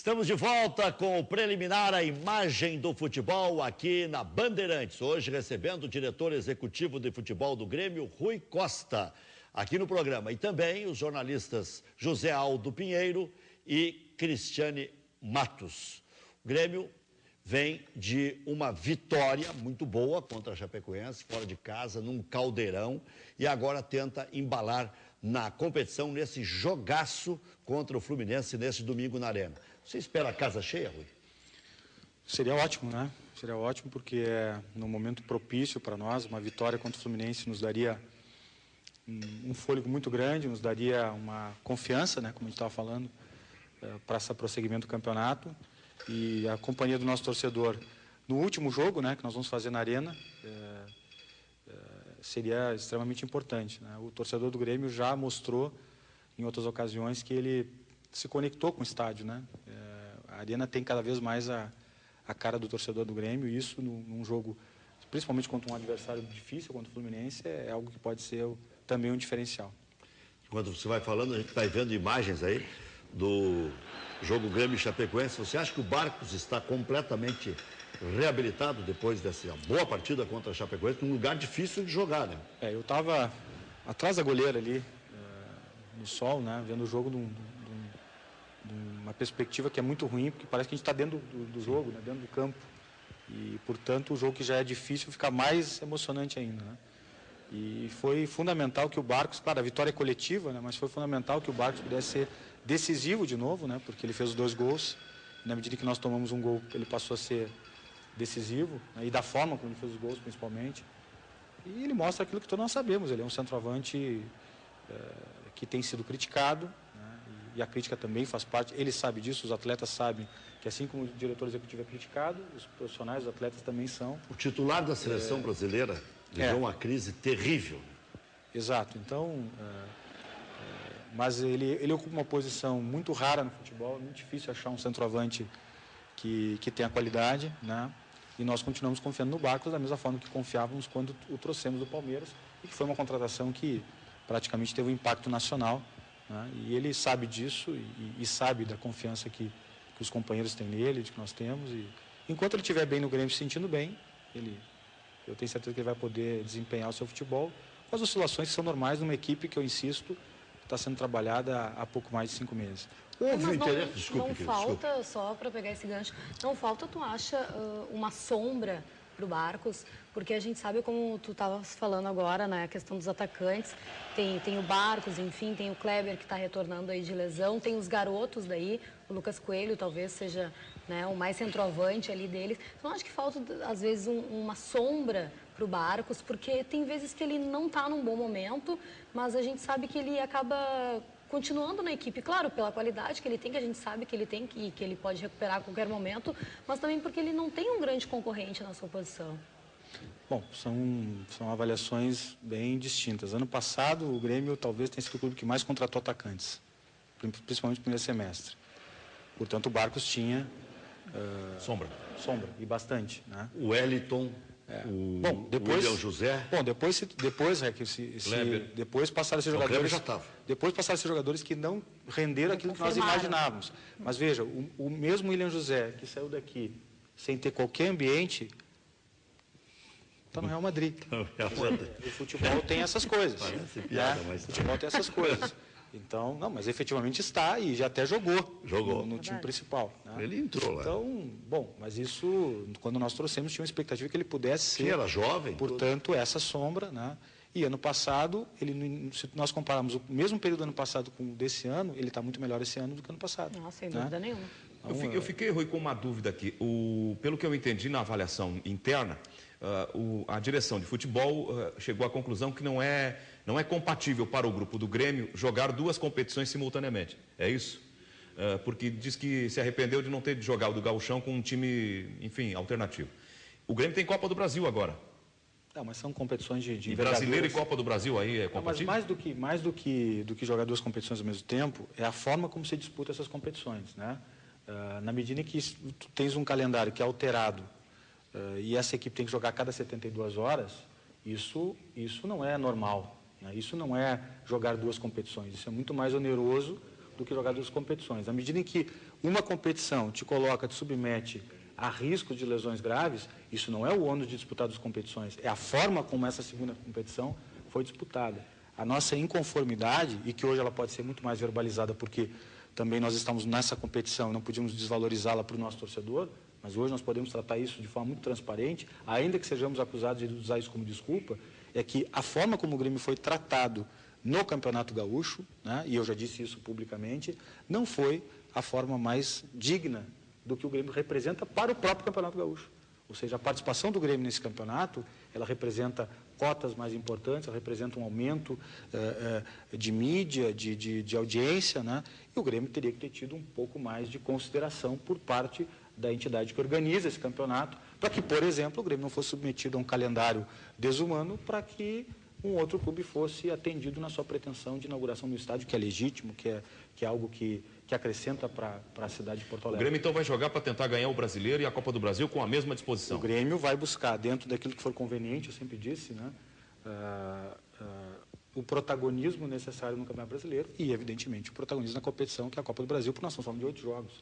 Estamos de volta com o preliminar, a imagem do futebol aqui na Bandeirantes. Hoje recebendo o diretor executivo de futebol do Grêmio, Rui Costa, aqui no programa. E também os jornalistas José Aldo Pinheiro e Cristiane Matos. O Grêmio vem de uma vitória muito boa contra a Chapecoense, fora de casa, num caldeirão, e agora tenta embalar na competição nesse jogaço contra o Fluminense nesse domingo na Arena. Você espera a casa cheia, Rui? Seria ótimo, né? Seria ótimo porque é num momento propício para nós. Uma vitória contra o Fluminense nos daria um fôlego muito grande, nos daria uma confiança, né? Como a gente estava falando, para esse prosseguimento do campeonato. E a companhia do nosso torcedor no último jogo, né? Que nós vamos fazer na Arena, seria extremamente importante, né? O torcedor do Grêmio já mostrou em outras ocasiões que ele se conectou com o estádio, né? A Arena tem cada vez mais a cara do torcedor do Grêmio, e isso num jogo, principalmente contra um adversário difícil, contra o Fluminense, é algo que pode ser também um diferencial. Enquanto você vai falando, a gente vai vendo imagens aí do jogo Grêmio e Chapecoense. Você acha que o Barcos está completamente reabilitado depois dessa boa partida contra a Chapecoense, num lugar difícil de jogar, né? Eu estava atrás da goleira ali, no sol, né, vendo o jogo uma perspectiva que é muito ruim, porque parece que a gente está dentro do jogo, né, dentro do campo. E, portanto, o jogo que já é difícil fica mais emocionante ainda, né? E foi fundamental que o Barcos, claro, a vitória é coletiva, né, mas foi fundamental que o Barcos pudesse ser decisivo de novo, né, porque ele fez os 2 gols. E na medida que nós tomamos um gol, ele passou a ser decisivo, né, e da forma como ele fez os gols, principalmente. E ele mostra aquilo que todos nós sabemos. Ele é um centroavante que tem sido criticado, né, e a crítica também faz parte. Ele sabe disso, os atletas sabem que, assim como o diretor executivo é criticado, os profissionais, os atletas também são. O titular da seleção brasileira viveu uma crise terrível. Exato. Então, mas ele ocupa uma posição muito rara no futebol. É muito difícil achar um centroavante que tenha qualidade, né? E nós continuamos confiando no Barcos da mesma forma que confiávamos quando o trouxemos do Palmeiras, e que foi uma contratação que praticamente teve um impacto nacional, né? E ele sabe disso e sabe da confiança que os companheiros têm nele, de que nós temos. E enquanto ele estiver bem no Grêmio, se sentindo bem, eu tenho certeza que ele vai poder desempenhar o seu futebol com as oscilações que são normais numa equipe que, eu insisto, está sendo trabalhada há pouco mais de 5 meses. Houve interesse, desculpe. Não falta, só para pegar esse gancho, não falta, tu acha, uma sombra para o Barcos, porque a gente sabe, como tu estavas falando agora, né, a questão dos atacantes, tem o Barcos, enfim, tem o Kleber que está retornando aí de lesão, tem os garotos daí, o Lucas Coelho talvez seja, né, o mais centroavante ali deles. Então acho que falta às vezes uma sombra para o Barcos, porque tem vezes que ele não está num bom momento, mas a gente sabe que ele acaba continuando na equipe, claro, pela qualidade que ele tem, que a gente sabe que ele tem, que ele pode recuperar a qualquer momento, mas também porque ele não tem um grande concorrente na sua posição. Bom, são avaliações bem distintas. Ano passado, o Grêmio talvez tenha sido o clube que mais contratou atacantes, principalmente no primeiro semestre. Portanto, o Barcos tinha sombra, e bastante, né? O Wellington, Bom, depois, o William José. Bom, depois passaram a ser jogadores. Já estava. Depois passaram a ser jogadores que não renderam aquilo que nós imaginávamos. Mas veja, o mesmo William José que saiu daqui sem ter qualquer ambiente está no Real Madrid. O futebol tem essas coisas. Parece piada, né? mas O futebol tem essas coisas. Então, não, mas efetivamente está e já até jogou no time principal, né? Ele entrou lá. Então, bom, mas isso, quando nós trouxemos, tinha uma expectativa que ele pudesse ser. Sim, era jovem. Portanto, essa sombra, né? E ano passado, se nós compararmos o mesmo período do ano passado com o desse ano, ele está muito melhor esse ano do que ano passado. Não, sem dúvida nenhuma. Eu fiquei, Rui, com uma dúvida aqui. Pelo que eu entendi na avaliação interna, a direção de futebol chegou à conclusão que não é compatível para o grupo do Grêmio jogar 2 competições simultaneamente. É isso? Porque diz que se arrependeu de não ter jogado o Gauchão com um time, enfim, alternativo. O Grêmio tem Copa do Brasil agora. Não, mas são competições de Brasileiro e Copa do Brasil aí é compatível? Mas mais do que jogar 2 competições ao mesmo tempo, é a forma como se disputa essas competições, né? Na medida que tu tens um calendário que é alterado, e essa equipe tem que jogar a cada 72 horas, isso não é normal, né? Isso não é jogar 2 competições, isso é muito mais oneroso do que jogar duas competições. À medida em que uma competição te submete a risco de lesões graves, isso não é o ônus de disputar duas competições, é a forma como essa segunda competição foi disputada. A nossa inconformidade, e que hoje ela pode ser muito mais verbalizada, porque também nós estamos nessa competição e não podíamos desvalorizá-la para o nosso torcedor, mas hoje nós podemos tratar isso de forma muito transparente, ainda que sejamos acusados de usar isso como desculpa, é que a forma como o Grêmio foi tratado no Campeonato Gaúcho, né, e eu já disse isso publicamente, não foi a forma mais digna do que o Grêmio representa para o próprio Campeonato Gaúcho. Ou seja, a participação do Grêmio nesse campeonato, ela representa cotas mais importantes, ela representa um aumento de mídia, de audiência, né? E o Grêmio teria que ter tido um pouco mais de consideração por parte da entidade que organiza esse campeonato, para que, por exemplo, o Grêmio não fosse submetido a um calendário desumano para que um outro clube fosse atendido na sua pretensão de inauguração do estádio, que é legítimo, que é algo que acrescenta para a cidade de Porto Alegre. O Grêmio, então, vai jogar para tentar ganhar o Brasileiro e a Copa do Brasil com a mesma disposição? O Grêmio vai buscar, dentro daquilo que for conveniente, eu sempre disse, né, o protagonismo necessário no Campeonato Brasileiro e, evidentemente, o protagonismo na competição, que é a Copa do Brasil, porque nós estamos falando de 8 jogos.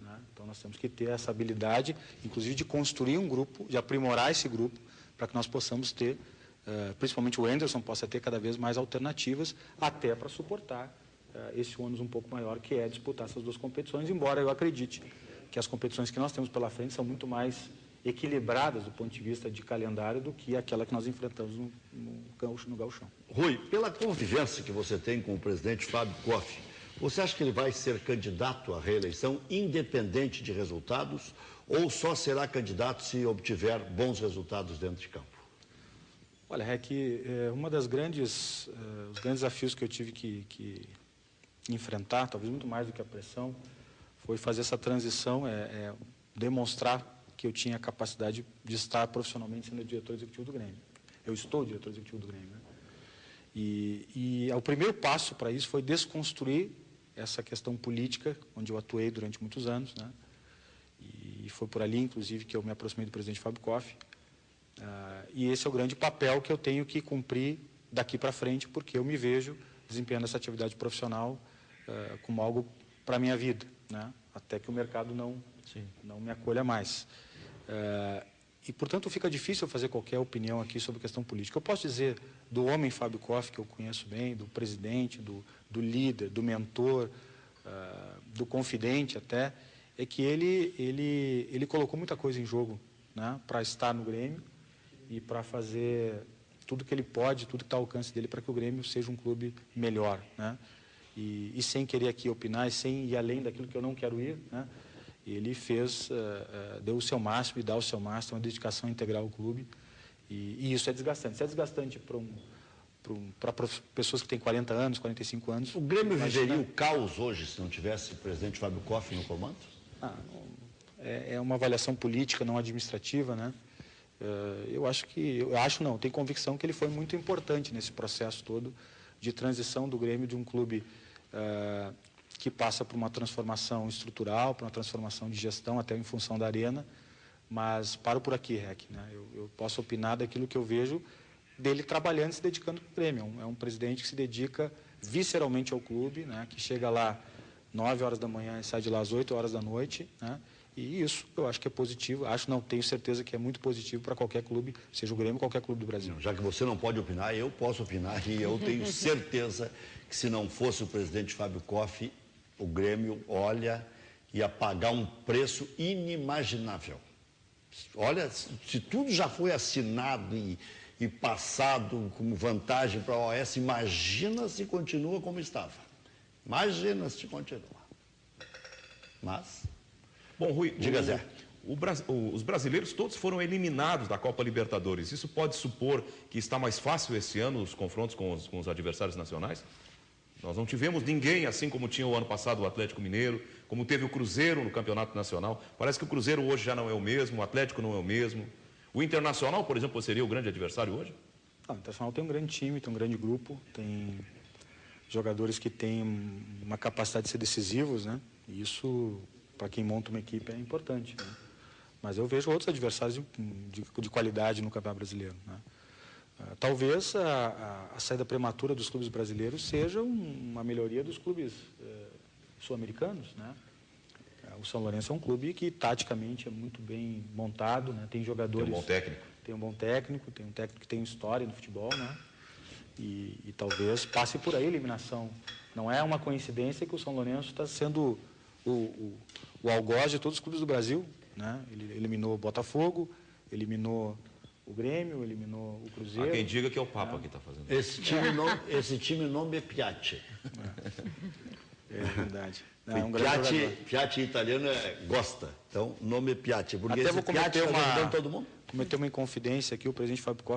Né? Então, nós temos que ter essa habilidade, inclusive, de construir um grupo, de aprimorar esse grupo, para que nós possamos ter, principalmente o Anderson, possa ter cada vez mais alternativas, até para suportar esse ônus um pouco maior, que é disputar essas duas competições, embora eu acredite que as competições que nós temos pela frente são muito mais equilibradas do ponto de vista de calendário do que aquela que nós enfrentamos no Gauchão. Rui, pela convivência que você tem com o presidente Fábio Koff, você acha que ele vai ser candidato à reeleição independente de resultados ou só será candidato se obtiver bons resultados dentro de campo? Olha, uma das os grandes desafios que eu tive que enfrentar, talvez muito mais do que a pressão, foi fazer essa transição, demonstrar que eu tinha a capacidade de estar profissionalmente sendo diretor executivo do Grêmio. Eu estou diretor executivo do Grêmio, né? E o primeiro passo para isso foi desconstruir essa questão política, onde eu atuei durante muitos anos, né? E foi por ali, inclusive, que eu me aproximei do presidente Fábio Koff. E esse é o grande papel que eu tenho que cumprir daqui para frente, porque eu me vejo desempenhando essa atividade profissional como algo para a minha vida, né? Até que o mercado não me acolha mais. E, portanto, fica difícil eu fazer qualquer opinião aqui sobre questão política. Eu posso dizer do homem Fábio Koff, que eu conheço bem, do presidente, do líder, do mentor, do confidente até, é que ele colocou muita coisa em jogo, né, para estar no Grêmio e para fazer tudo que ele pode, tudo que está ao alcance dele para que o Grêmio seja um clube melhor, né? E sem querer aqui opinar, e sem ir além daquilo que eu não quero ir, né? Ele deu o seu máximo e dá o seu máximo, uma dedicação integral ao clube, e isso é desgastante. Isso é desgastante para pessoas que têm 40 anos, 45 anos. O Grêmio viveria o caos hoje se não tivesse o presidente Fábio Koff no comando? É uma avaliação política, não administrativa, né? Tenho convicção que ele foi muito importante nesse processo todo de transição do Grêmio de um clube que passa por uma transformação estrutural, por uma transformação de gestão, até em função da arena, mas paro por aqui, Rec, né? Eu posso opinar daquilo que eu vejo dele trabalhando e se dedicando para o Grêmio. É um presidente que se dedica visceralmente ao clube, né? Que chega lá 9 horas da manhã e sai de lá às 8 horas da noite, né? E isso eu acho que é positivo, tenho certeza que é muito positivo para qualquer clube, seja o Grêmio ou qualquer clube do Brasil. Já que você não pode opinar, eu posso opinar e eu tenho certeza que se não fosse o presidente Fábio Koff, o Grêmio, ia pagar um preço inimaginável. Olha, se tudo já foi assinado e passado como vantagem para a OAS, imagina se continua como estava. Imagina se continua. Mas... Bom, Rui, diga, Zé. Os brasileiros todos foram eliminados da Copa Libertadores. Isso pode supor que está mais fácil esse ano os confrontos com os adversários nacionais? Nós não tivemos ninguém, assim como tinha o ano passado o Atlético Mineiro, como teve o Cruzeiro no Campeonato Nacional. Parece que o Cruzeiro hoje já não é o mesmo, o Atlético não é o mesmo. O Internacional, por exemplo, seria o grande adversário hoje? O Internacional tem um grande time, tem um grande grupo, tem jogadores que têm uma capacidade de ser decisivos, né? E isso, para quem monta uma equipe, é importante, né? Mas eu vejo outros adversários de qualidade no Campeonato Brasileiro, né? Talvez a saída prematura dos clubes brasileiros seja uma melhoria dos clubes sul-americanos, né? O São Lourenço é um clube que taticamente é muito bem montado, né? Tem jogadores... Tem um bom técnico. Tem um bom técnico, tem um técnico que tem história no futebol, né? E talvez passe por aí a eliminação. Não é uma coincidência que o São Lourenço está sendo o algoz de todos os clubes do Brasil, né? Ele eliminou o Botafogo, eliminou o Grêmio, eliminou o Cruzeiro. Há quem diga que é o Papa que está fazendo. Esse time nome é Piatti. É verdade. Piatti italiano gosta. Então, nome é Piatti. Porque até esse vou Piatti está ajudando todo mundo. cometer uma inconfidência aqui, o presidente Fábio Costa